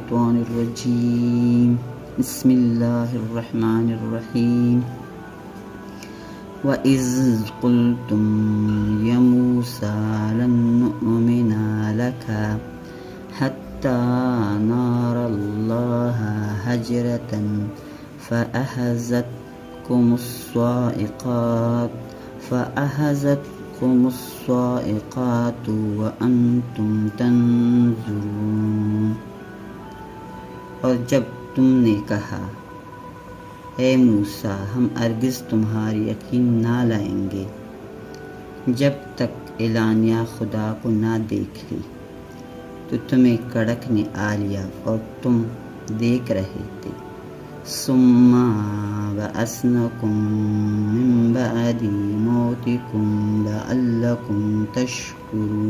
الشيطان الرجيم بسم الله الرحمن الرحيم وإذ قلتم يا موسى لن نؤمن لك حتى نرى الله جهرة فأخذتكم الصاعقات وأنتم تنظرون۔ اور جب تم نے کہا اے موسیٰ ہم ہرگز تمہاری یقین نہ لائیں گے جب تک اعلانیہ خدا کو نہ دیکھ لی، تو تمہیں کڑک نے آ لیا اور تم دیکھ رہے تھے۔ ثم بعثناکم من بعد موتکم لعلکم تشکرون۔